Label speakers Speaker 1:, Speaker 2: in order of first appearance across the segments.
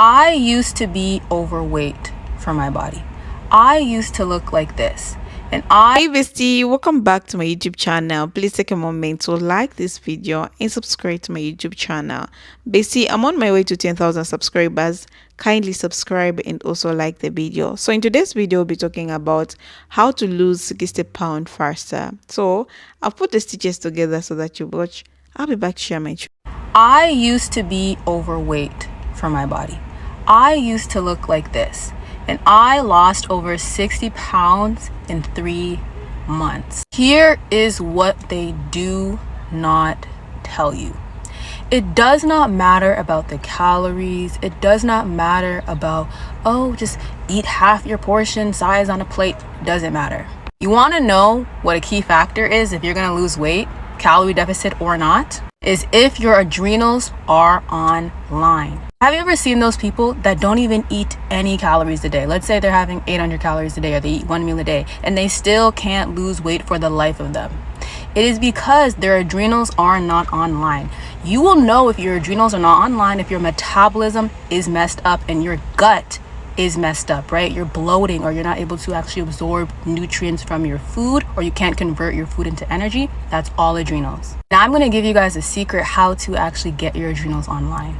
Speaker 1: I used to be overweight for my body. I used to look like this.
Speaker 2: Hey Bestie, welcome back to my YouTube channel. Please take a moment to like this video and subscribe to my YouTube channel. Bestie, I'm on my way to 10,000 subscribers. Kindly subscribe and also like the video. So in today's video, we'll be talking about how to lose 60 pounds faster. So I'll put the stitches together so that you watch. I'll be back to share my truth.
Speaker 1: I used to be overweight for my body. I used to look like this. And I lost over 60 pounds in 3 months. Here is what they do not tell you. It does not matter about the calories. It does not matter about, oh, just eat half your portion size on a plate. Doesn't matter. You want to know what a key factor is if you're going to lose weight, calorie deficit or not, is if your adrenals are online. Have you ever seen those people that don't even eat any calories a day? Let's say they're having 800 calories a day or they eat 1 meal a day and they still can't lose weight for the life of them. It is because their adrenals are not online. You will know if your adrenals are not online if your metabolism is messed up and your gut is messed up, right? You're bloating or you're not able to actually absorb nutrients from your food or you can't convert your food into energy. That's all adrenals. Now I'm going to give you guys a secret how to actually get your adrenals online.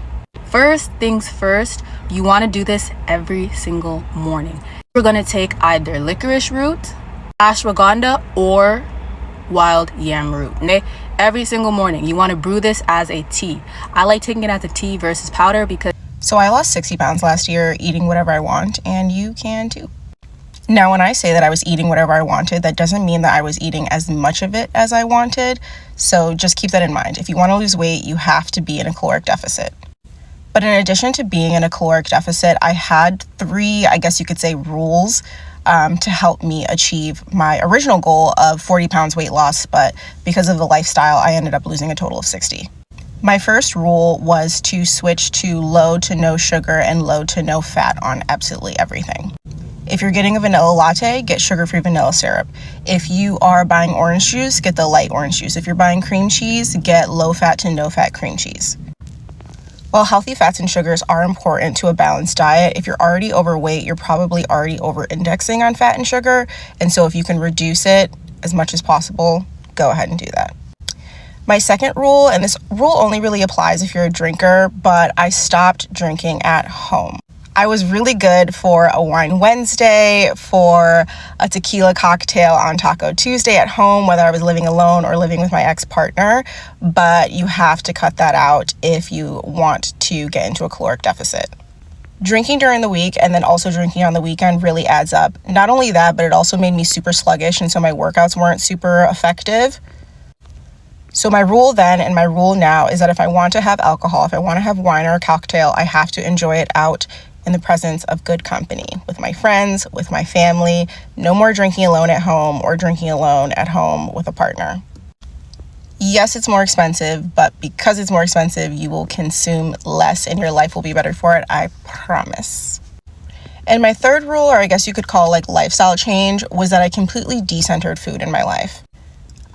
Speaker 1: First things first, you want to do this every single morning. You're going to take either licorice root, ashwagandha, or wild yam root. Okay? Every single morning, you want to brew this as a tea. I like taking it as a tea versus powder because
Speaker 3: So I lost 60 pounds last year eating whatever I want, and you can too. Now, when I say that I was eating whatever I wanted, that doesn't mean that I was eating as much of it as I wanted. So just keep that in mind. If you want to lose weight, you have to be in a caloric deficit. But in addition to being in a caloric deficit, I had 3, I guess you could say, rules to help me achieve my original goal of 40 pounds weight loss. But because of the lifestyle, I ended up losing a total of 60. My first rule was to switch to low to no sugar and low to no fat on absolutely everything. If you're getting a vanilla latte, get sugar-free vanilla syrup. If you are buying orange juice, get the light orange juice. If you're buying cream cheese, get low fat to no fat cream cheese. While healthy fats and sugars are important to a balanced diet, if you're already overweight, you're probably already over-indexing on fat and sugar. And so if you can reduce it as much as possible, go ahead and do that. My second rule, and this rule only really applies if you're a drinker, but I stopped drinking at home. I was really good for a wine Wednesday, for a tequila cocktail on Taco Tuesday at home, whether I was living alone or living with my ex-partner, but you have to cut that out if you want to get into a caloric deficit. Drinking during the week and then also drinking on the weekend really adds up. Not only that, but it also made me super sluggish, and so my workouts weren't super effective. So my rule then and my rule now is that if I want to have alcohol, if I want to have wine or a cocktail, I have to enjoy it out in the presence of good company, with my friends, with my family. No more drinking alone at home or drinking alone at home with a partner. Yes, it's more expensive, but because it's more expensive, you will consume less and your life will be better for it, I promise. And my third rule, or I guess you could call like lifestyle change, was that I completely decentered food in my life.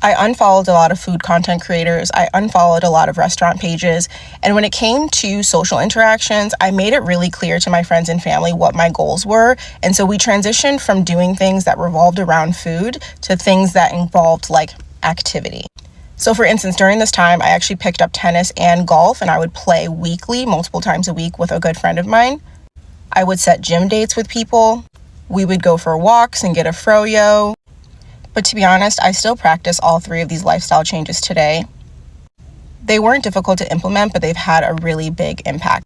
Speaker 3: I unfollowed a lot of food content creators. I unfollowed a lot of restaurant pages. And when it came to social interactions, I made it really clear to my friends and family what my goals were. And so we transitioned from doing things that revolved around food to things that involved like activity. So for instance, during this time, I actually picked up tennis and golf, and I would play weekly, multiple times a week with a good friend of mine. I would set gym dates with people. We would go for walks and get a froyo. But to be honest, I still practice all 3 of these lifestyle changes today. They weren't difficult to implement, but they've had a really big impact.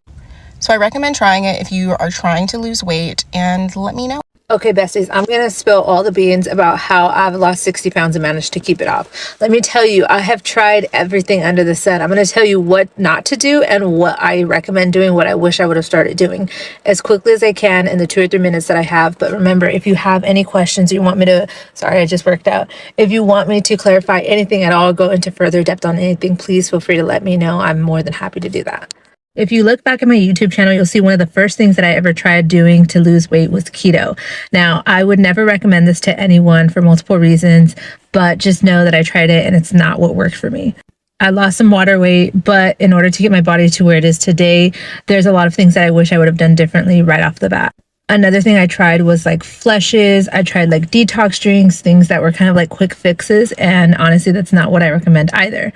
Speaker 3: So I recommend trying it if you are trying to lose weight, and let me know.
Speaker 4: Okay, besties, I'm going to spill all the beans about how I've lost 60 pounds and managed to keep it off. Let me tell you, I have tried everything under the sun. I'm going to tell you what not to do and what I recommend doing, what I wish I would have started doing as quickly as I can in the 2 or 3 minutes that I have. But remember, if you have any questions you want me to, sorry, I just worked out. If you want me to clarify anything at all, go into further depth on anything, please feel free to let me know. I'm more than happy to do that. If you look back at my YouTube channel, you'll see one of the first things that I ever tried doing to lose weight was keto. Now, I would never recommend this to anyone for multiple reasons, but just know that I tried it and it's not what worked for me. I lost some water weight, but in order to get my body to where it is today, there's a lot of things that I wish I would have done differently right off the bat. Another thing I tried was like fleshes. I tried like detox drinks, things that were kind of like quick fixes. And honestly, that's not what I recommend either.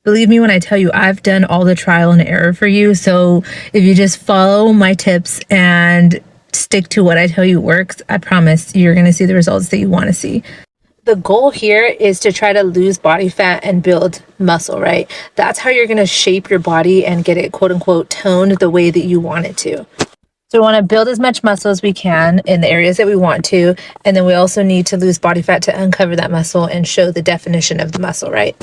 Speaker 4: Believe me when I tell you, I've done all the trial and error for you. So if you just follow my tips and stick to what I tell you works, I promise you're going to see the results that you want to see. The goal here is to try to lose body fat and build muscle, right? That's how you're going to shape your body and get it quote unquote toned the way that you want it to. So we want to build as much muscle as we can in the areas that we want to. And then we also need to lose body fat to uncover that muscle and show the definition of the muscle, right?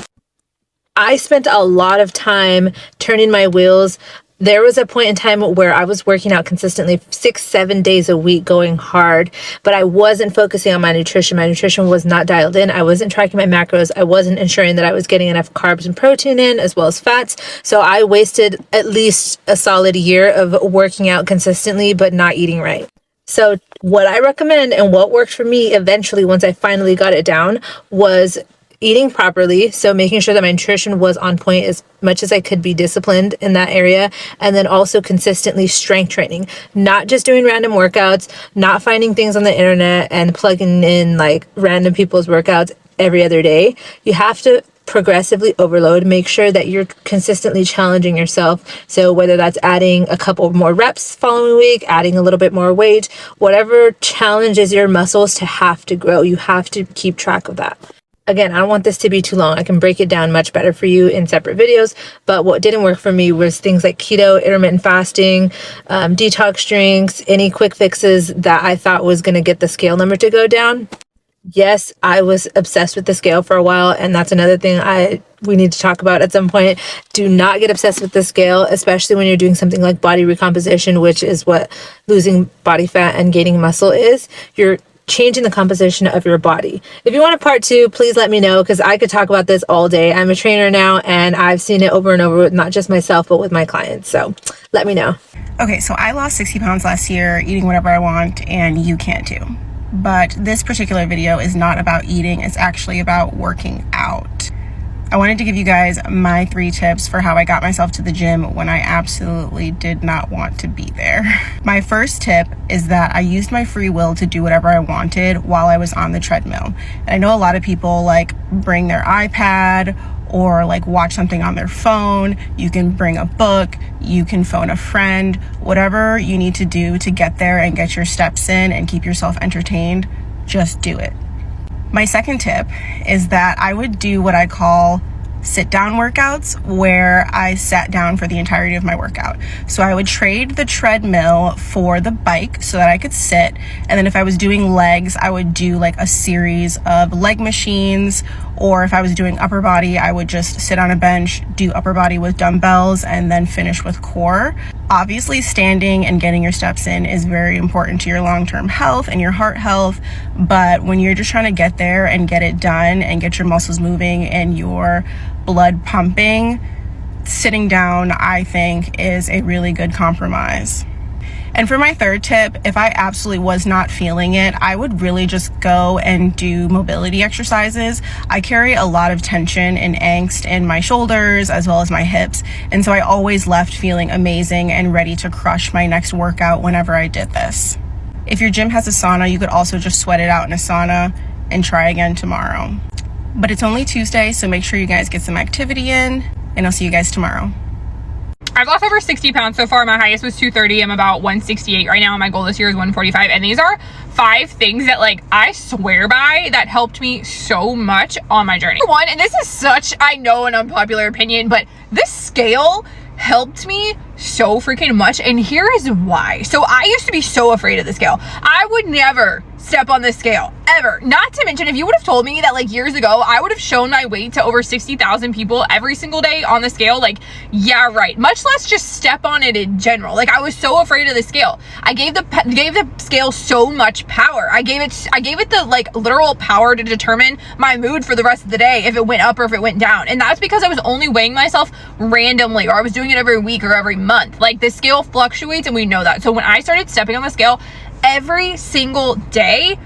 Speaker 4: I spent a lot of time turning my wheels. There was a point in time where I was working out consistently 6-7 days a week, going hard, but I wasn't focusing on my nutrition. My nutrition was not dialed in. I wasn't tracking my macros. I wasn't ensuring that I was getting enough carbs and protein in, as well as fats. So I wasted at least a solid year of working out consistently, but not eating right. So what I recommend and what worked for me eventually, once I finally got it down, was eating properly. So making sure that my nutrition was on point as much as I could be disciplined in that area. And then also consistently strength training, not just doing random workouts, not finding things on the internet and plugging in like random people's workouts every other day. You have to progressively overload. Make sure that you're consistently challenging yourself. So whether that's adding a couple more reps following week, adding a little bit more weight, whatever challenges your muscles to have to grow, you have to keep track of that. Again, I don't want this to be too long. I can break it down much better for you in separate videos. But what didn't work for me was things like keto, intermittent fasting, detox drinks, any quick fixes that I thought was going to get the scale number to go down. Yes, I was obsessed with the scale for a while. And that's another thing we need to talk about at some point. Do not get obsessed with the scale, especially when you're doing something like body recomposition, which is what losing body fat and gaining muscle is. You're changing the composition of your body. If you want a part 2, please let me know, because I could talk about this all day. I'm a trainer now and I've seen it over and over with not just myself, but with my clients. So let me know.
Speaker 3: Okay, so I lost 60 pounds last year eating whatever I want, and you can too. But this particular video is not about eating, it's actually about working out. I wanted to give you guys my 3 tips for how I got myself to the gym when I absolutely did not want to be there. My first tip is that I used my free will to do whatever I wanted while I was on the treadmill. And I know a lot of people like bring their iPad or like watch something on their phone. You can bring a book, you can phone a friend, whatever you need to do to get there and get your steps in and keep yourself entertained, just do it. My second tip is that I would do what I call sit down workouts, where I sat down for the entirety of my workout. So I would trade the treadmill for the bike so that I could sit. And then if I was doing legs, I would do like a series of leg machines. Or if I was doing upper body, I would just sit on a bench, do upper body with dumbbells, and then finish with core. Obviously, standing and getting your steps in is very important to your long-term health and your heart health. But when you're just trying to get there and get it done and get your muscles moving and your blood pumping, sitting down, I think, is a really good compromise. And for my third tip, if I absolutely was not feeling it, I would really just go and do mobility exercises. I carry a lot of tension and angst in my shoulders as well as my hips. And so I always left feeling amazing and ready to crush my next workout whenever I did this. If your gym has a sauna, you could also just sweat it out in a sauna and try again tomorrow. But it's only Tuesday, so make sure you guys get some activity in, and I'll see you guys tomorrow.
Speaker 5: I've lost over 60 pounds so far. My highest was 230. I'm about 168 right now. And my goal this year is 145. And these are 5 things that like I swear by that helped me so much on my journey. One, and this is such, I know, an unpopular opinion, but this scale helped me so freaking much. And here is why. So I used to be so afraid of the scale. I would never step on this scale ever. Not to mention, if you would have told me that like years ago, I would have shown my weight to over 60,000 people every single day on the scale, like, yeah, right. Much less just step on it in general. Like, I was so afraid of the scale. I gave the scale so much power. I gave it the like literal power to determine my mood for the rest of the day, if it went up or if it went down. And that's because I was only weighing myself randomly, or I was doing it every week or every month. Like, the scale fluctuates and we know that. So when I started stepping on the scale every single day,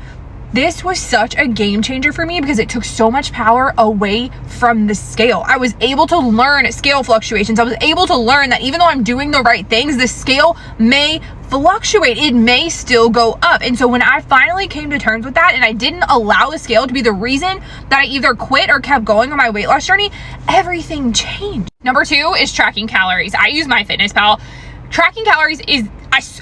Speaker 5: this was such a game changer for me because it took so much power away from the scale. I was able to learn scale fluctuations. I was able to learn that even though I'm doing the right things, the scale may fluctuate. It may still go up. And so when I finally came to terms with that and I didn't allow the scale to be the reason that I either quit or kept going on my weight loss journey, everything changed. Number 2 is tracking calories. I use MyFitnessPal. Tracking calories is,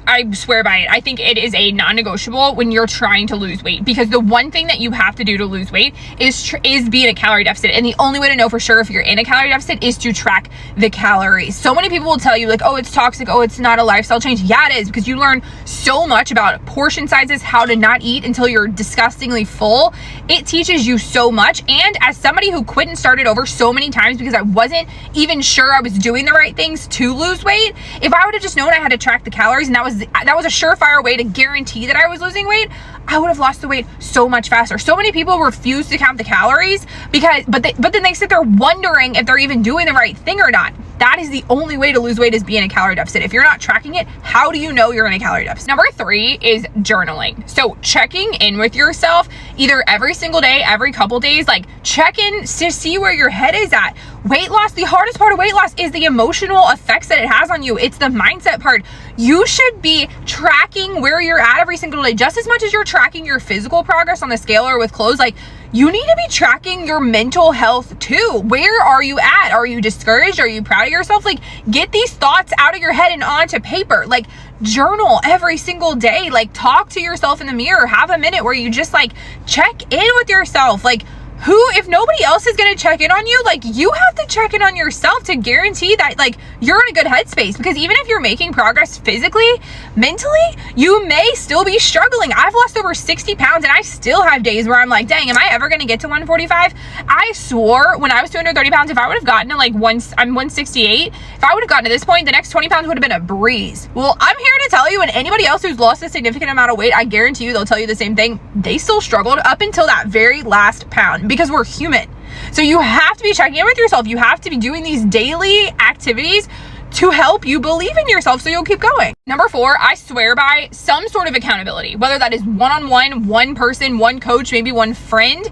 Speaker 5: I swear by it. I think it is a non-negotiable when you're trying to lose weight, because the one thing that you have to do to lose weight is be in a calorie deficit. And the only way to know for sure if you're in a calorie deficit is to track the calories. So many people will tell you like, oh, it's toxic. Oh, it's not a lifestyle change. Yeah, it is, because you learn so much about portion sizes, how to not eat until you're disgustingly full. It teaches you so much. And as somebody who quit and started over so many times because I wasn't even sure I was doing the right things to lose weight, if I would have just known I had to track the calories and that was a surefire way to guarantee that I was losing weight, I would have lost the weight so much faster. So many people refuse to count the calories but then they sit there wondering if they're even doing the right thing or not. That is the only way to lose weight, is be in a calorie deficit. If you're not tracking it, how do you know you're in a calorie deficit? Number 3 is journaling. So checking in with yourself either every single day, every couple days, like check in to see where your head is at. Weight loss, the hardest part of weight loss is the emotional effects that it has on you. It's the mindset part. You should be tracking where you're at every single day, just as much as you're tracking your physical progress on the scale or with clothes. Like, you need to be tracking your mental health too. Where are you at? Are you discouraged? Are you proud of yourself? Like, get these thoughts out of your head and onto paper. Like, journal every single day. Like, talk to yourself in the mirror. Have a minute where you just like check in with yourself. Like, if nobody else is going to check in on you, like, you have to check in on yourself to guarantee that like you're in a good headspace. Because even if you're making progress physically, mentally, you may still be struggling. I've lost over 60 pounds and I still have days where I'm like, dang, am I ever going to get to 145? I swore when I was 230 pounds, if I would have gotten to like I'm 168, if I would have gotten to this point, the next 20 pounds would have been a breeze. Well, I'm here to tell you, and anybody else who's lost a significant amount of weight, I guarantee you they'll tell you the same thing. They still struggled up until that very last pound, because we're human. So you have to be checking in with yourself. You have to be doing these daily activities to help you believe in yourself so you'll keep going. Number 4, I swear by some sort of accountability, whether that is one-on-one, one person, one coach, maybe one friend,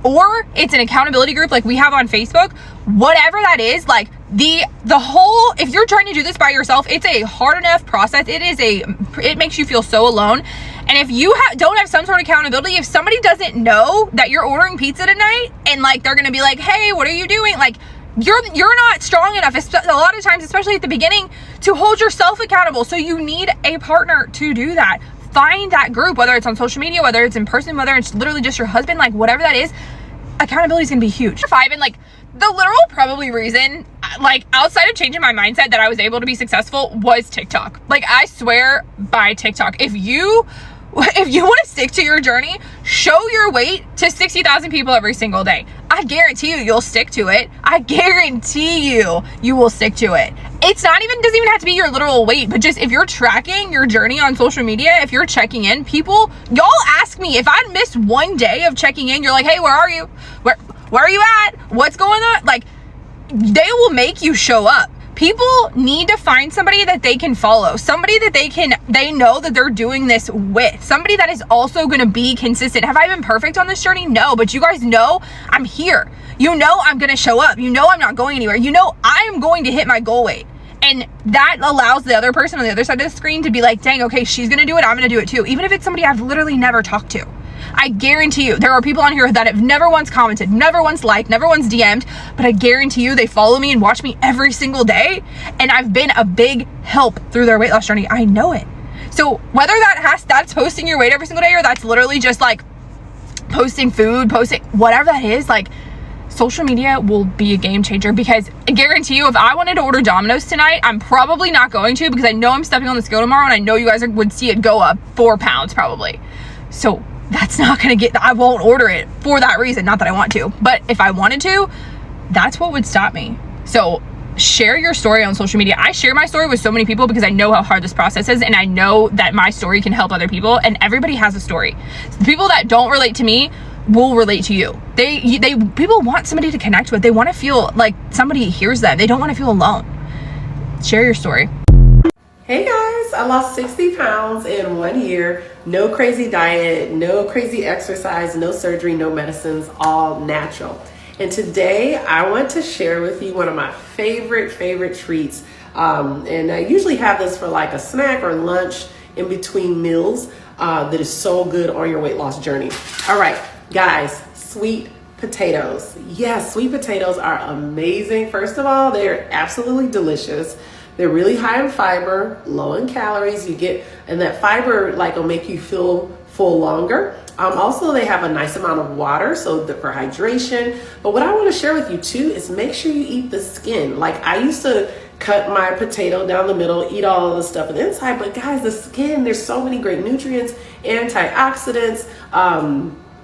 Speaker 5: or it's an accountability group like we have on Facebook. Whatever that is, like the whole, if you're trying to do this by yourself, it's a hard enough process. It makes you feel so alone. And if you don't have some sort of accountability, if somebody doesn't know that you're ordering pizza tonight and like they're gonna be like, hey, what are you doing? Like, you're not strong enough, a lot of times, especially at the beginning, to hold yourself accountable. So you need a partner to do that. Find that group, whether it's on social media, whether it's in person, whether it's literally just your husband, like whatever that is, accountability is gonna be huge. 5, and like the literal probably reason, like outside of changing my mindset, that I was able to be successful was TikTok. Like, I swear by TikTok. If you want to stick to your journey, show your weight to 60,000 people every single day. I guarantee you'll stick to it. I guarantee you will stick to it. Doesn't even have to be your literal weight, but just if you're tracking your journey on social media, if you're checking in, y'all ask me if I'd missed one day of checking in, you're like, hey, where are you? Where are you at? What's going on? Like, they will make you show up. People need to find somebody that they can follow, somebody that they know that they're doing this with, somebody that is also going to be consistent. Have I been perfect on this journey? No, but you guys know I'm here. You know I'm going to show up. You know I'm not going anywhere. You know I'm going to hit my goal weight. And that allows the other person on the other side of the screen to be like, dang, okay, she's going to do it. I'm going to do it too. Even if it's somebody I've literally never talked to. I guarantee you there are people on here that have never once commented, never once liked, never once DM'd, but I guarantee you they follow me and watch me every single day, and I've been a big help through their weight loss journey. I know it. So whether that's posting your weight every single day, or that's literally just like posting food, whatever that is, like, social media will be a game changer, because I guarantee you if I wanted to order Domino's tonight, I'm probably not going to, because I know I'm stepping on the scale tomorrow and I know you guys would see it go up 4 pounds probably. So that's not going to I won't order it for that reason. Not that I want to, but if I wanted to, that's what would stop me. So share your story on social media. I share my story with so many people because I know how hard this process is, and I know that my story can help other people, and everybody has a story. So the people that don't relate to me will relate to you. People want somebody to connect with. They want to feel like somebody hears them. They don't want to feel alone. Share your story.
Speaker 6: Hey guys, I lost 60 pounds in 1 year. No crazy diet, no crazy exercise, no surgery, no medicines, all natural. And today I want to share with you one of my favorite treats. And I usually have this for like a snack or lunch in between meals that is so good on your weight loss journey. All right, guys, sweet potatoes. Yes, sweet potatoes are amazing. First of all, they're absolutely delicious. They're really high in fiber, low in calories. And that fiber will make you feel full longer. Also, they have a nice amount of water, so for hydration. But what I want to share with you too is make sure you eat the skin. Like I used to cut my potato down the middle, eat all of the stuff on the inside. But guys, the skin, there's so many great nutrients, antioxidants,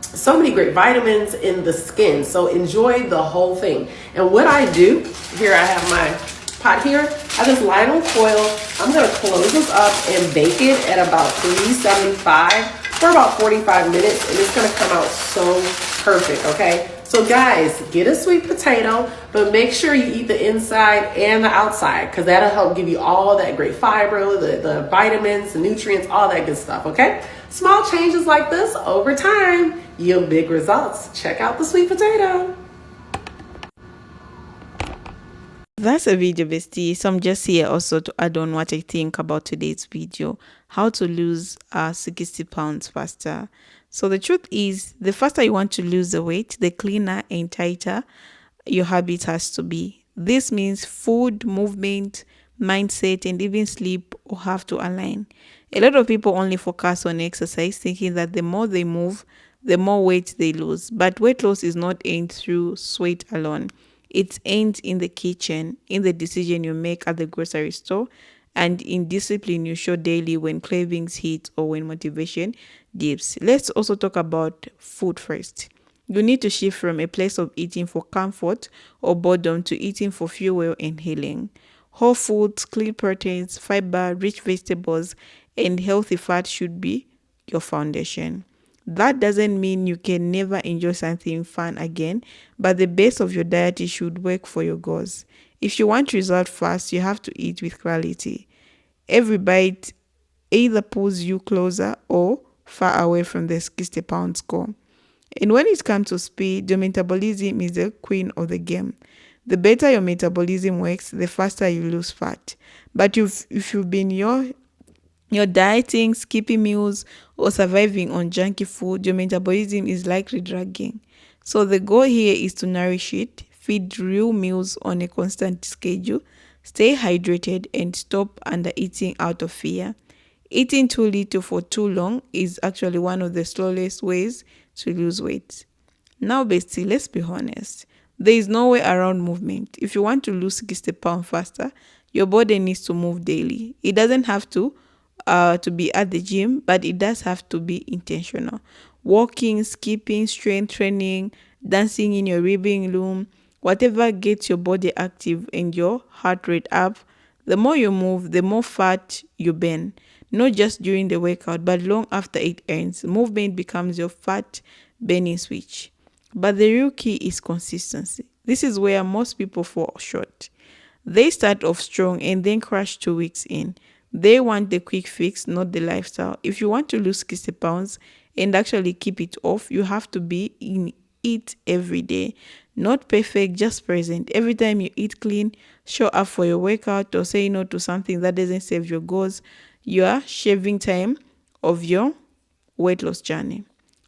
Speaker 6: so many great vitamins in the skin. So enjoy the whole thing. And what I do, here I have my pot here. I just line on foil. I'm gonna close this up and bake it at about 375 for about 45 minutes, and it's gonna come out so perfect, okay? So guys, get a sweet potato, but make sure you eat the inside and the outside, because that'll help give you all that great fiber, the vitamins, the nutrients, all that good stuff, okay? Small changes like this over time yield big results. Check out the sweet potato.
Speaker 2: That's a video, bestie. So I'm just here also to add on what I think about today's video, how to lose 60 pounds faster. So the truth is, the faster you want to lose the weight, the cleaner and tighter your habit has to be. This means food, movement, mindset, and even sleep will have to align. A lot of people only focus on exercise, thinking that the more they move, the more weight they lose. But weight loss is not aimed through sweat alone. It ends in the kitchen, in the decision you make at the grocery store, and in discipline you show daily when cravings hit or when motivation dips. Let's also talk about food first. You need to shift from a place of eating for comfort or boredom to eating for fuel and healing. Whole foods, clean proteins, fiber, rich vegetables, and healthy fat should be your foundation. That doesn't mean you can never enjoy something fun again, but the base of your diet should work for your goals. If you want results fast, you have to eat with quality. Every bite either pulls you closer or far away from the 60 pounds goal. And when it comes to speed, your metabolism is the queen of the game. The better your metabolism works, the faster you lose fat. But if you've been your dieting, skipping meals, or surviving on junky food, your metabolism is likely dragging. So the goal here is to nourish it, feed real meals on a constant schedule, stay hydrated, and stop under eating out of fear. Eating too little for too long is actually one of the slowest ways to lose weight. Now, bestie, let's be honest. There is no way around movement. If you want to lose 60 pounds faster, your body needs to move daily. It doesn't have to be at the gym, but it does have to be intentional. Walking, skipping, strength training, dancing in your living room, whatever gets your body active and your heart rate up. The more you move, the more fat you burn. Not just during the workout, but long after it ends. Movement becomes your fat burning switch. But the real key is consistency. This is where most people fall short. They start off strong and then crash 2 weeks in. They want the quick fix, not the lifestyle. If you want to lose 60 pounds and actually keep it off, you have to be in it every day. Not perfect, just present. Every time you eat clean, show up for your workout, or say no to something that doesn't serve your goals, you are shaving time of your weight loss journey.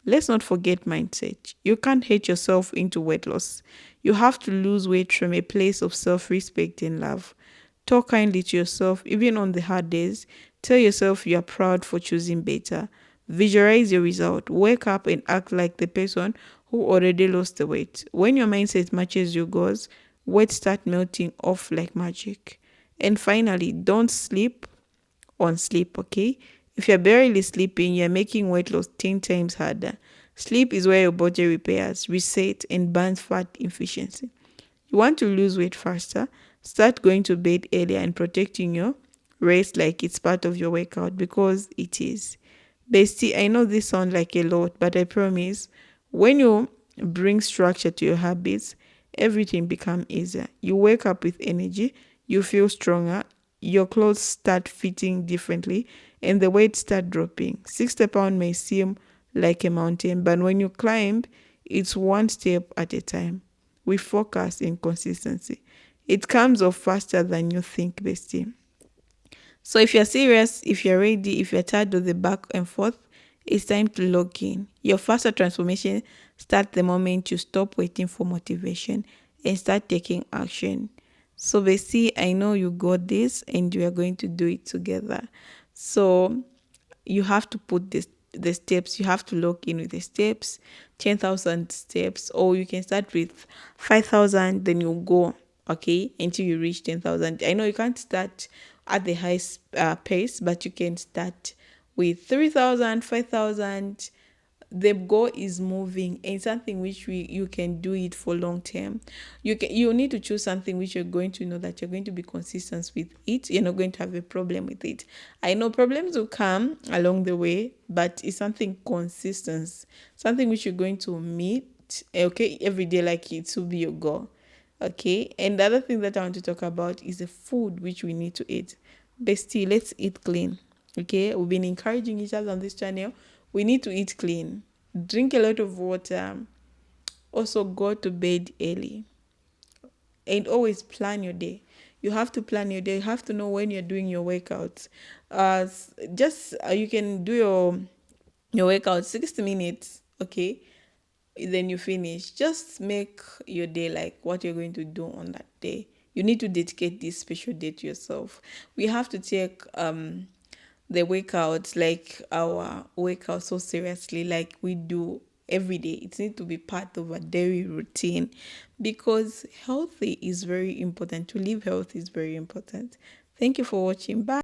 Speaker 2: Let's not forget mindset. You can't hate yourself into weight loss. You have to lose weight from a place of self-respect and love. Talk kindly to yourself, even on the hard days. Tell yourself you are proud for choosing better. Visualize your result. Wake up and act like the person who already lost the weight. When your mindset matches your goals, weight start melting off like magic. And finally, don't sleep on sleep, okay? If you're barely sleeping, you're making weight loss 10 times harder. Sleep is where your body repairs, resets, and burns fat efficiency. You want to lose weight faster? Start going to bed earlier and protecting your rest like it's part of your workout, because it is. Bestie, I know this sounds like a lot, but I promise when you bring structure to your habits, everything becomes easier. You wake up with energy, you feel stronger, your clothes start fitting differently and the weight start dropping. 60 pounds may seem like a mountain, but when you climb, it's one step at a time. We focus in consistency. It comes off faster than you think, bestie. So if you're serious, if you're ready, if you're tired of the back and forth, it's time to log in. Your faster transformation starts the moment you stop waiting for motivation and start taking action. So Bessie, I know you got this and we are going to do it together. So you have to put the steps, you have to log in with the steps, 10,000 steps, or you can start with 5,000, then you go, okay, until you reach 10,000. I know you can't start at the highest pace, but you can start with 3,000, 5,000. The goal is moving and something which you can do it for long term. You need to choose something which you're going to know that you're going to be consistent with it. You're not going to have a problem with it. I know problems will come along the way, but it's something consistent, something which you're going to meet, okay, every day, like it will be your goal. Okay, and the other thing that I want to talk about is the food which we need to eat. Bestie, let's eat clean. Okay, we've been encouraging each other on this channel. We need to eat clean, drink a lot of water, also go to bed early, and always plan your day. You have to plan your day. You have to know when you're doing your workouts. Just you can do your workout 60 minutes, okay, then you finish. Just make your day like what you're going to do on that day. You need to dedicate this special day to yourself. We have to take the workouts, like our workout, so seriously, like we do every day. It needs to be part of a daily routine because healthy is very important. To live healthy is very important. Thank you for watching. Bye.